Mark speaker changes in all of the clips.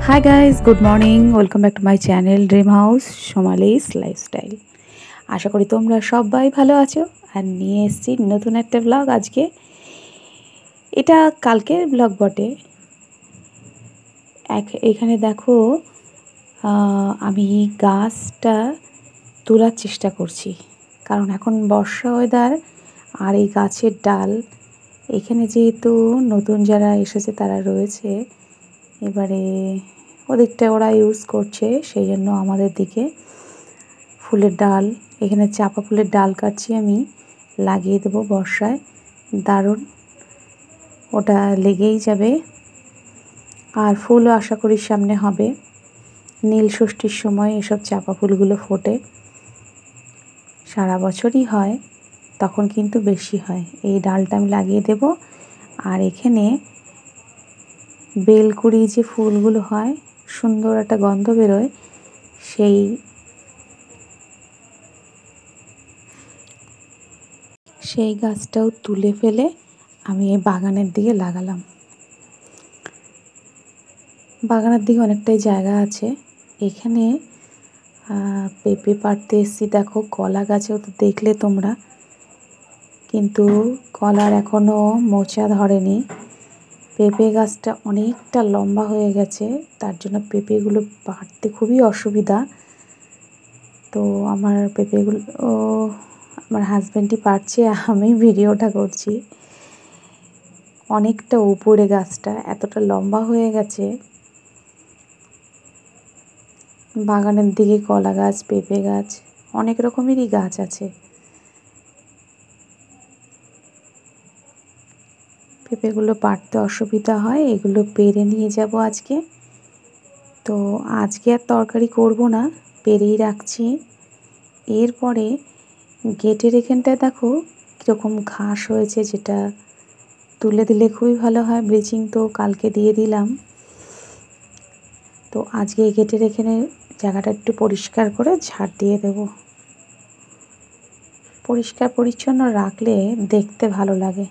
Speaker 1: Hi guys, good morning. Welcome back to my channel dream house Somali's lifestyle. আশা করি তোমরা সবাই ভালো আছো। আর নিয়ে এসেছি নতুন একটা ব্লগ আজকে। এটা কালকের ব্লগ বটে। এখানে দেখো, আমি গাছটা তোলার চেষ্টা করছি, কারণ এখন বর্ষা ওয়েদার। আর এই গাছের ডাল এখানে যেহেতু নতুন যারা এসেছে তারা রয়েছে, এবারে ওদিকটা ওরা ইউজ করছে, সেই জন্য আমাদের দিকে ফুলের ডাল, এখানে চাপা ফুলের ডাল কাটছি আমি, লাগিয়ে দেবো বর্ষায়। দারুণ, ওটা লেগেই যাবে। আর ফুলও আশা করি সামনে হবে। নীল ষষ্ঠীর সময় এসব চাপা ফুলগুলো ফোটে, সারা বছরই হয়, তখন কিন্তু বেশি হয়। এই ডালটা আমি লাগিয়ে দেব। আর এখানে বেলকুড়ি যে ফুলগুলো হয়, সুন্দর একটা গন্ধ বেরোয়, সেই গাছটাও তুলে ফেলে আমি এই বাগানের দিকে লাগালাম। বাগানের দিকে অনেকটাই জায়গা আছে। এখানে পেঁপে পাড়তে এসেছি। দেখো, কলা গাছেও তো দেখলে তোমরা, কিন্তু কলার এখনও মোচা ধরেনি। পেঁপে গাছটা অনেকটা লম্বা হয়ে গেছে, তার জন্য পেঁপেগুলো পাড়তে খুবই অসুবিধা। তো আমার পেঁপেগুলো আমার হাজব্যান্ডই পারছে, আমি ভিডিওটা করছি। অনেকটা উপরে গাছটা, এতটা লম্বা হয়ে গেছে। বাগানের দিকে কলা গাছ, পেঁপে গাছ, অনেক রকমেরই গাছ আছে। পেঁপেগুলো পাড়তে অসুবিধা হয়, এগুলো পেরে নিয়ে যাব আজকে। তো আজকে আর তরকারি করব না, পেরেই রাখছি। এরপরে গেটের এখানটায় দেখো কীরকম ঘাস হয়েছে, যেটা তুলে দিলে খুবই ভালো হয়। ব্লিচিং তো কালকে দিয়ে দিলাম। তো আজকে গেটের এখানে জায়গাটা একটু পরিষ্কার করে ঝাড় দিয়ে দেব। পরিষ্কার পরিচ্ছন্ন রাখলে দেখতে ভালো লাগে।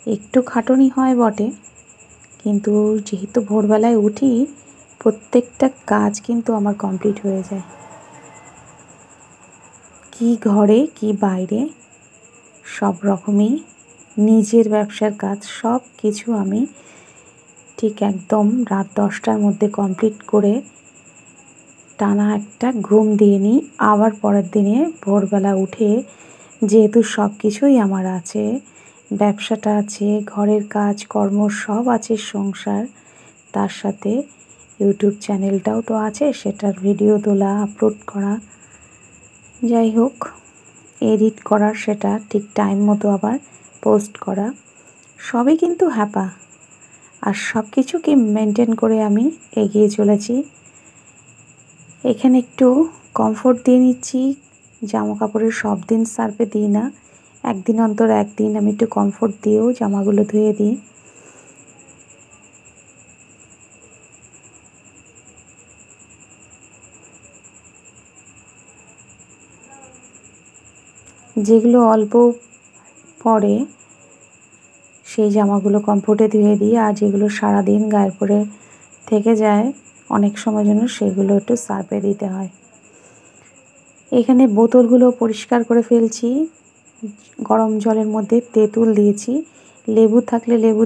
Speaker 1: একটু খাটুনি হয় বটে, কিন্তু যেহেতু ভোরবেলায় উঠি, প্রত্যেকটা কাজ কিন্তু আমার কমপ্লিট হয়ে যায়। কি ঘরে কি বাইরে সব রকমই নিজের ব্যবসার কাজ, সব কিছু আমি ঠিক একদম রাত 10টার মধ্যে কমপ্লিট করে টানা একটা ঘুম দিয়ে নিই। আবার পরের দিনে ভোরবেলা উঠে, যেহেতু সব কিছুই আমার আছে, ব্যবসাটা আছে, ঘরের কাজ কর্ম সব আছে, সংসার, তার সাথে ইউটিউব চ্যানেলটাও তো আছে, সেটার ভিডিও তোলা, আপলোড করা, যাই হোক এডিট করা, সেটা ঠিক টাইম মতো আবার পোস্ট করা, সবই কিন্তু হ্যাপা। আর সব কিছুকে মেনটেন করে আমি এগিয়ে চলেছি। এখানে একটু কমফোর্ট দিয়ে নিচ্ছি। জামা কাপড়ের সব দিন সার্ফে দিই না, একদিন অন্তর একদিন আমি একটু কমফোর্ট দিয়েও জামাগুলো ধুয়ে দিই। যেগুলো অল্প পরে সেই জামাগুলো কমফোর্টে ধুয়ে দিই, আর যেগুলো সারাদিন গায়ের পরে থেকে যায় অনেক সময় জন্য, সেগুলো একটু সার্ফে দিতে হয়। এখানে বোতলগুলো পরিষ্কার করে ফেলছি। গরম জলের মধ্যে তেঁতুল দিয়েছি, লেবু থাকলে লেবু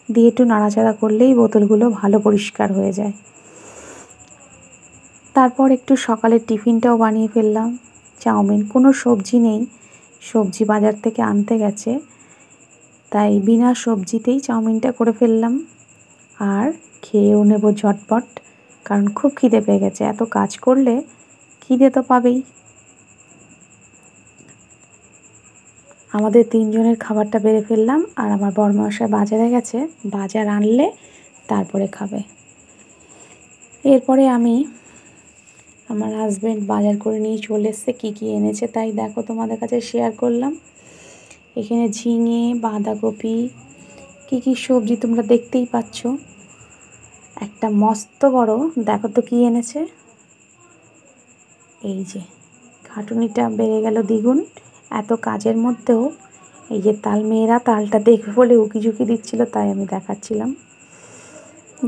Speaker 1: দিয়ে একটু নাড়াচাড়া করলেই বোতলগুলো ভালো পরিষ্কার হয়ে যায়। তারপর একটু সকালের টিফিনটাও বানিয়ে ফেললাম। চাউমিন, কোনো সবজি নেই, সবজি বাজার থেকে আনতে গেছে, তাই বিনা সবজিতেই চাউমিনটা করে ফেললাম। আর খেয়েও নেব ঝটপট, কারণ খুব খিদে পেয়ে গেছে। এত কাজ করলে খিদে তো পাবেই। আমাদের 3 জনের খাবারটা বেড়ে ফেললাম, আর আমার বড়মশাই বাজারে গেছে, বাজার আনলে তারপরে খাবে। এরপরে আমার হাজব্যান্ড বাজার করে নিয়ে চলে এসছে, কী কী এনেছে তাই দেখো তোমাদের কাছে শেয়ার করলাম। এখানে ঝিঙে, বাঁধাকপি, কী কী সবজি তোমরা দেখতেই পাচ্ছ। একটা মস্ত বড়, দেখো তো কী এনেছে। এই যে খাটুনিটা বেড়ে গেল দ্বিগুণ এত কাজের মধ্যেও। এই যে মেয়েরা তালটা দেখবে বলে উকিঝুঁকি দিচ্ছিল, তাই আমি দেখাচ্ছিলাম।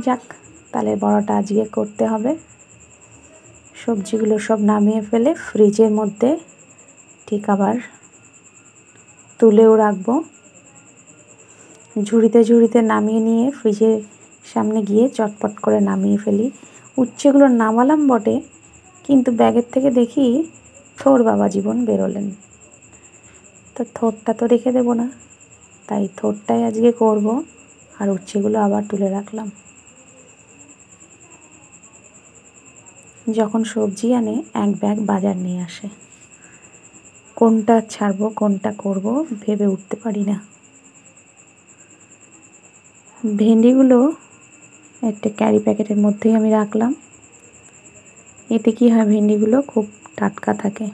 Speaker 1: যাক, তালের বড়াটা আজকে করতে হবে। সবজিগুলো সব নামিয়ে ফেলে ফ্রিজের মধ্যে ঠিক আবার তুলেও রাখবো। ঝুড়িতে নামিয়ে নিয়ে ফ্রিজের সামনে গিয়ে চটপট করে নামিয়ে ফেলি। উচ্ছেগুলো নামালাম বটে, কিন্তু ব্যাগের থেকে দেখি থোর বাবা জীবন বেরোলেন। তো থোরটা তো রেখে দেবো না, তাই থোরটাই আজকে করব। আর উচ্ছেগুলো আবার তুলে রাখলাম। যখন সবজি আনে এক ব্যাগ বাজার নিয়ে আসে, কোনটা ছাড়বো কোনটা করব ভেবে উঠতে পারি না। ভেন্ডিগুলো একটা ক্যারি প্যাকেটের মধ্যেই আমি রাখলাম। এতে কি হয়, ভেন্ডিগুলো খুব টাটকা থাকে।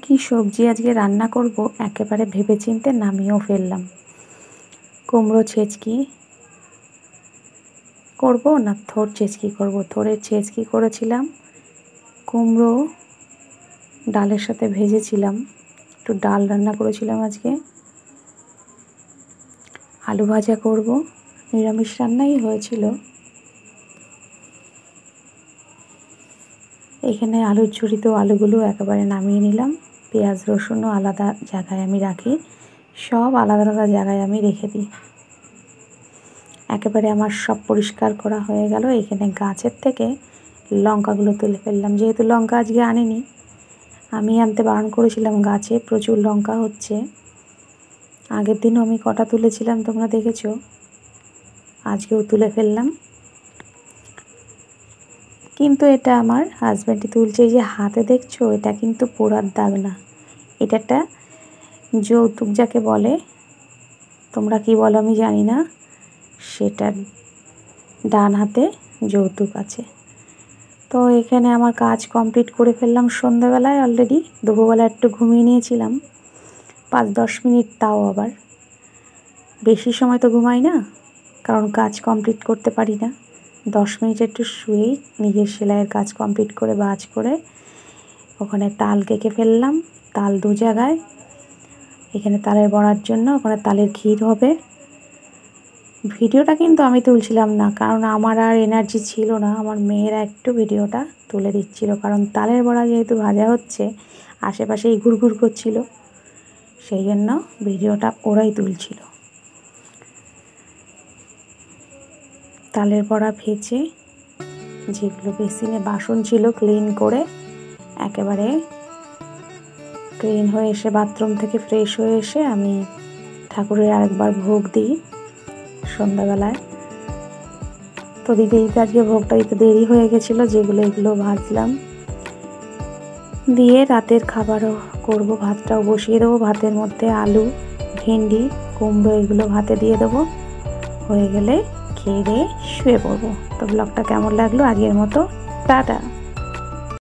Speaker 1: কি সবজি আজকে রান্না করব একেবারে ভেবেচিন্তে নামিয়েও ফেললাম। কুমড়ো ছেচকি করব না থোর ছেচকি করব। থোরের ছেচকি করেছিলাম, কুমড়ো ডালের সাথে ভেজেছিলাম, একটু ডাল রান্না করেছিলাম আজকে। আলু ভাজা করব, নিরামিষ রান্নাই হয়েছিল। এখানে আলুর ঝুড়িতেও আলুগুলো একেবারে নামিয়ে নিলাম। পেঁয়াজ রসুনও আলাদা জায়গায় আমি রাখি, সব আলাদা আলাদা জায়গায় আমি রেখে দিই। একেবারে আমার সব পরিষ্কার করা হয়ে গেল। এখানে গাছের থেকে লঙ্কাগুলো তুলে ফেললাম। যেহেতু লঙ্কা আজকে আনিনি, আমি আনতে বারণ করেছিলাম, গাছে প্রচুর লঙ্কা হচ্ছে। আগের দিনও আমি কটা তুলেছিলাম তোমরা দেখেছো, আজকেও তুলে ফেললাম। কিন্তু এটা আমার হাজব্যান্ডই তুলছে। এই যে হাতে দেখছো, এটা কিন্তু পোড়ার দাগ না, এটা একটা যৌতুক যাকে বলে, তোমরা কি বলো আমি জানি না, সেটার ডান হাতে যৌতুক আছে। তো এখানে আমার কাজ কমপ্লিট করে ফেললাম সন্ধ্যাবেলায়। অলরেডি দুপুরবেলা একটু ঘুমিয়ে নিয়েছিলাম 5-10 মিনিট, তাও আবার বেশি সময় তো ঘুমাই না, কারণ কাজ কমপ্লিট করতে পারি না। 10 মিনিট একটু শুয়েই নিজের সেলাইয়ের কাজ কমপ্লিট করে বাজ করে ওখানে তাল কেকে ফেললাম। তাল 2 জায়গায়, এখানে তালের বড়ার জন্য, ওখানে তালের ক্ষীর হবে। ভিডিওটা কিন্তু আমি তুলছিলাম না, কারণ আমার আর এনার্জি ছিল না। আমার মেয়েরা একটু ভিডিওটা তুলে দিচ্ছিল, কারণ তালের বড়া যেহেতু ভাজা হচ্ছে, আশেপাশেই ঘুরঘুর করছিল, সেই জন্য ভিডিওটা ওরাই তুলছিল। তালের বড়া ভেজে যেগুলো বেসিনে বাসন ছিল ক্লিন করে, একেবারে ক্লিন হয়ে এসে বাথরুম থেকে ফ্রেশ হয়ে এসে আমি ঠাকুরের আরেকবার ভোগ দিই সন্ধ্যাবেলায়। তো দিতে দিতে আজকে ভোগটা দিতে দেরি হয়ে গেছিলো, যেগুলো এগুলো ভাজলাম। দিয়ে রাতের খাবারও করব, ভাতটাও বসিয়ে দেবো। ভাতের মধ্যে আলু, ভেন্ডি, কুমড়ো এগুলো ভাতে দিয়ে দেবো। হয়ে গেলে খেয়ে দিয়ে শুয়ে পড়বো। তো ব্লগটা কেমন লাগলো আজকের মতো, টাটা।